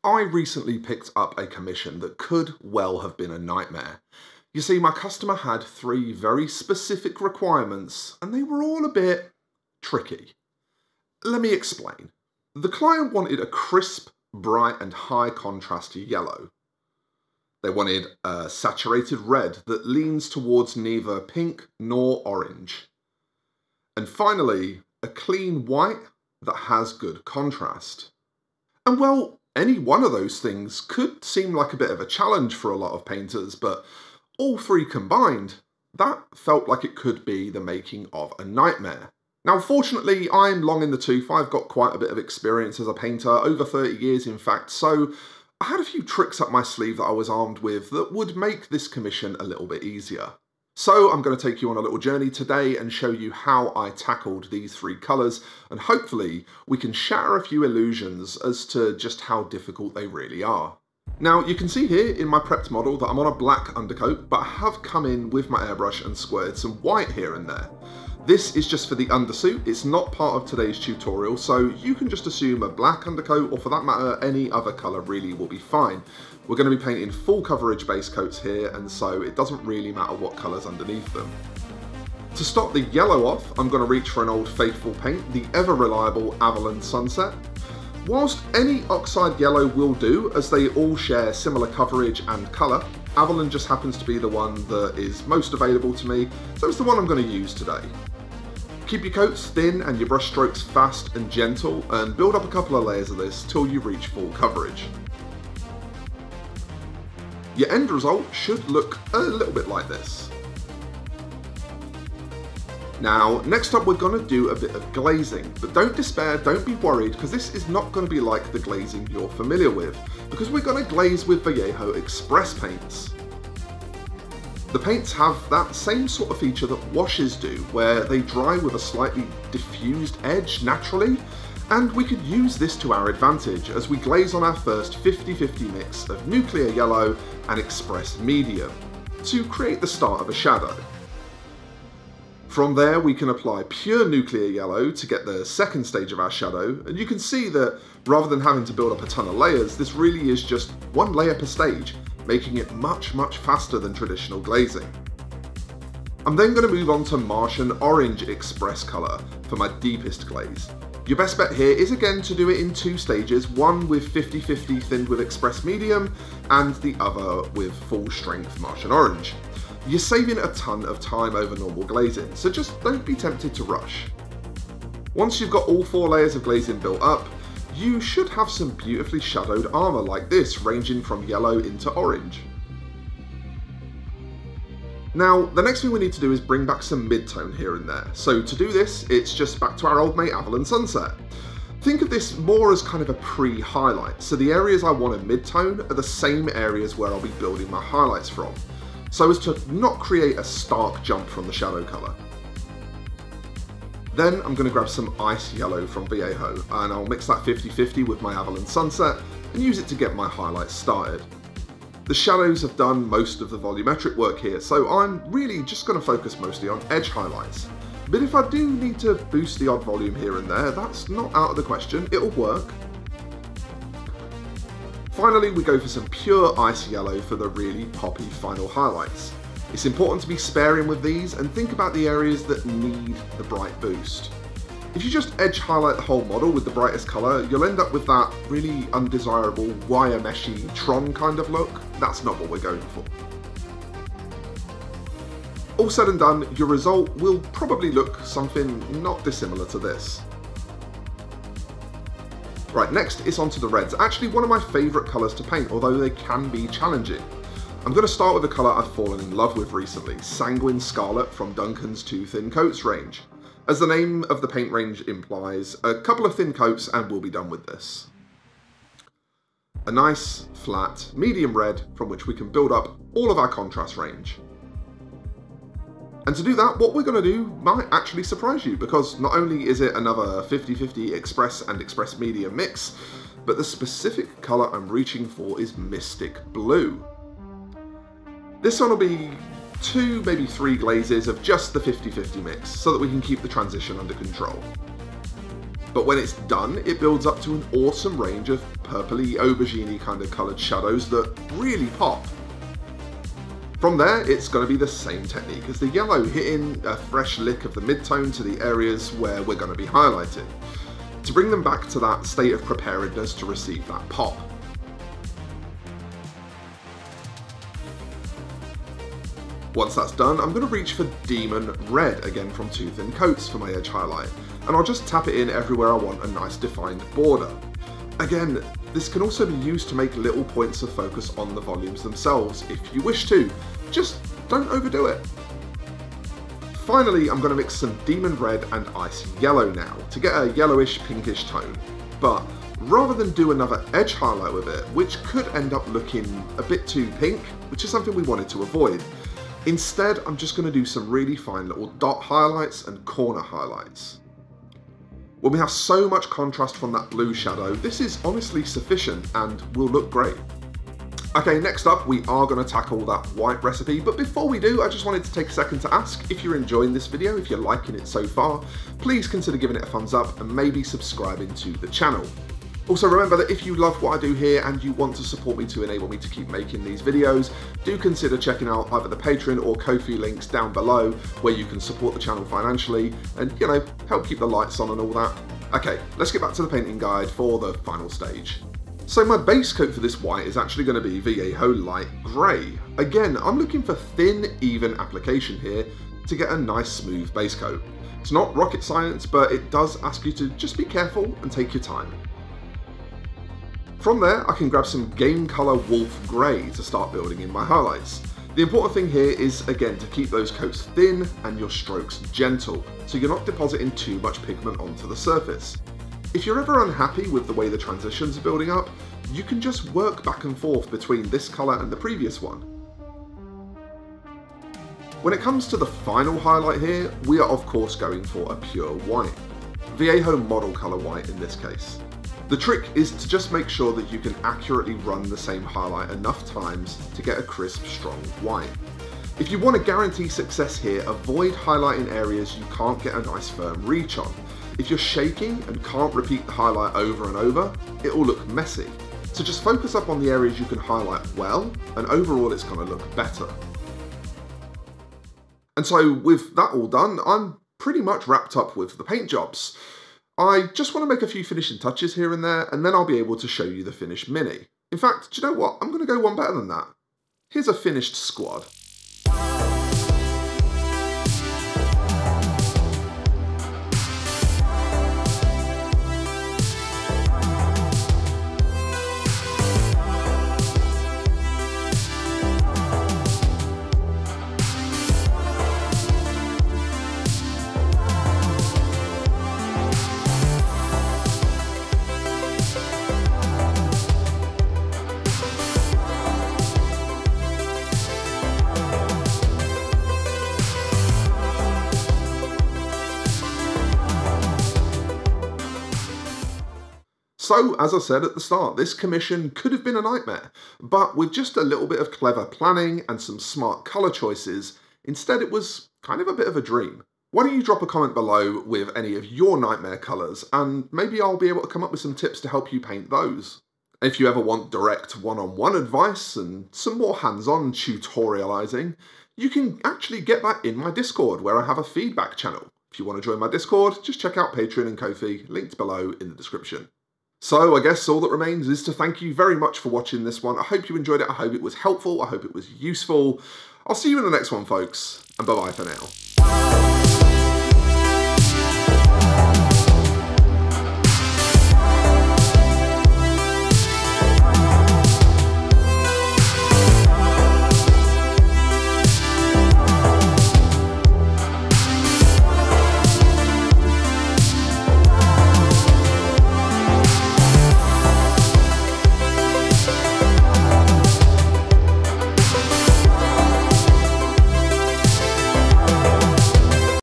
I recently picked up a commission that could well have been a nightmare. You see, my customer had 3 very specific requirements, and they were all a bit tricky. Let me explain. The client wanted a crisp, bright and high contrast yellow. They wanted a saturated red that leans towards neither pink nor orange. And finally, a clean white that has good contrast. And well, any one of those things could seem like a bit of a challenge for a lot of painters, but all 3 combined, that felt like it could be the making of a nightmare. Now, fortunately, I'm long in the tooth. I've got quite a bit of experience as a painter, over 30 years in fact, so I had a few tricks up my sleeve that I was armed with that would make this commission a little bit easier. So I'm going to take you on a little journey today and show you how I tackled these 3 colours, and hopefully we can shatter a few illusions as to just how difficult they really are. Now you can see here in my prepped model that I'm on a black undercoat, but I have come in with my airbrush and squared some white here and there. This is just for the undersuit, it's not part of today's tutorial, so you can just assume a black undercoat, or for that matter any other colour really will be fine. We're going to be painting full coverage base coats here, and so it doesn't really matter what colours underneath them. To stop the yellow off, I'm going to reach for an old faithful paint, the ever reliable Avalon Sunset. Whilst any oxide yellow will do, as they all share similar coverage and colour, Avalon just happens to be the one that is most available to me, so it's the one I'm going to use today. Keep your coats thin and your brush strokes fast and gentle, and build up a couple of layers of this till you reach full coverage. Your end result should look a little bit like this. Now, next up we're going to do a bit of glazing, but don't despair, don't be worried, because this is not going to be like the glazing you're familiar with, because we're going to glaze with Vallejo Express paints. The paints have that same sort of feature that washes do, where they dry with a slightly diffused edge naturally, and we could use this to our advantage as we glaze on our first 50-50 mix of nuclear yellow and express medium to create the start of a shadow. From there we can apply pure nuclear yellow to get the second stage of our shadow, and you can see that rather than having to build up a ton of layers, this really is just 1 layer per stage, making it much faster than traditional glazing. I'm then going to move on to Martian Orange Express colour for my deepest glaze. Your best bet here is again to do it in 2 stages, one with 50-50 thinned with Express Medium and the other with full strength Martian Orange. You're saving a ton of time over normal glazing, so just don't be tempted to rush. Once you've got all 4 layers of glazing built up, you should have some beautifully shadowed armour like this, ranging from yellow into orange. Now, the next thing we need to do is bring back some mid-tone here and there. So to do this, it's just back to our old mate Avalon Sunset. Think of this more as kind of a pre-highlight, so the areas I want in mid-tone are the same areas where I'll be building my highlights from, so as to not create a stark jump from the shadow colour. Then I'm going to grab some ice yellow from Vallejo, and I'll mix that 50-50 with my Avalon Sunset and use it to get my highlights started. The shadows have done most of the volumetric work here, so I'm really just going to focus mostly on edge highlights. But if I do need to boost the odd volume here and there, that's not out of the question, it'll work. Finally, we go for some pure ice yellow for the really poppy final highlights. It's important to be sparing with these and think about the areas that need the bright boost. If you just edge highlight the whole model with the brightest colour, you'll end up with that really undesirable wire meshy Tron kind of look. That's not what we're going for. All said and done, your result will probably look something not dissimilar to this. Right, next is onto the reds. Actually one of my favourite colours to paint, although they can be challenging. I'm going to start with a colour I've fallen in love with recently, Sanguine Scarlet from Duncan's 2 Thin Coats range. As the name of the paint range implies, a couple of thin coats and we'll be done with this. A nice, flat, medium red from which we can build up all of our contrast range. And to do that, what we're going to do might actually surprise you, because not only is it another 50-50 Express and Express Medium mix, but the specific colour I'm reaching for is Mystic Blue. This one will be 2, maybe 3 glazes of just the 50-50 mix, so that we can keep the transition under control. But when it's done, it builds up to an awesome range of purpley, aubergine kind of coloured shadows that really pop. From there, it's going to be the same technique as the yellow, hitting a fresh lick of the mid-tone to the areas where we're going to be highlighting, to bring them back to that state of preparedness to receive that pop. Once that's done, I'm going to reach for Demon Red again from Tooth and Coats for my edge highlight, and I'll just tap it in everywhere I want a nice defined border. Again, this can also be used to make little points of focus on the volumes themselves if you wish to, just don't overdo it. Finally, I'm going to mix some Demon Red and Ice Yellow now to get a yellowish pinkish tone, but rather than do another edge highlight with it, which could end up looking a bit too pink, which is something we wanted to avoid, instead I'm just going to do some really fine little dot highlights and corner highlights. When we have so much contrast from that blue shadow, this is honestly sufficient and will look great. Okay, next up we are going to tackle that white recipe, but before we do, I just wanted to take a second to ask if you're enjoying this video, if you're liking it so far, please consider giving it a thumbs up and maybe subscribing to the channel. Also remember that if you love what I do here and you want to support me to enable me to keep making these videos, do consider checking out either the Patreon or Ko-fi links down below where you can support the channel financially and, you know, help keep the lights on and all that. Okay, let's get back to the painting guide for the final stage. So my base coat for this white is actually going to be Vallejo Light Grey. Again, I'm looking for thin, even application here to get a nice smooth base coat. It's not rocket science, but it does ask you to just be careful and take your time. From there, I can grab some Game Colour Wolf Grey to start building in my highlights. The important thing here is, again, to keep those coats thin and your strokes gentle, so you're not depositing too much pigment onto the surface. If you're ever unhappy with the way the transitions are building up, you can just work back and forth between this colour and the previous one. When it comes to the final highlight here, we are of course going for a pure white. Vallejo Model Colour White in this case. The trick is to just make sure that you can accurately run the same highlight enough times to get a crisp, strong white. If you want to guarantee success here, avoid highlighting areas you can't get a nice firm reach on. If you're shaking and can't repeat the highlight over and over, it will look messy. So just focus up on the areas you can highlight well, and overall it's going to look better. And so with that all done, I'm pretty much wrapped up with the paint jobs. I just want to make a few finishing touches here and there, and then I'll be able to show you the finished mini. In fact, do you know what? I'm going to go one better than that. Here's a finished squad. So, as I said at the start, this commission could have been a nightmare, but with just a little bit of clever planning and some smart colour choices, instead it was kind of a bit of a dream. Why don't you drop a comment below with any of your nightmare colours, and maybe I'll be able to come up with some tips to help you paint those. If you ever want direct one-on-one advice and some more hands-on tutorialising, you can actually get that in my Discord, where I have a feedback channel. If you want to join my Discord, just check out Patreon and Ko-fi, linked below in the description. So I guess all that remains is to thank you very much for watching this one. I hope you enjoyed it. I hope it was helpful. I hope it was useful. I'll see you in the next one, folks, and bye-bye for now.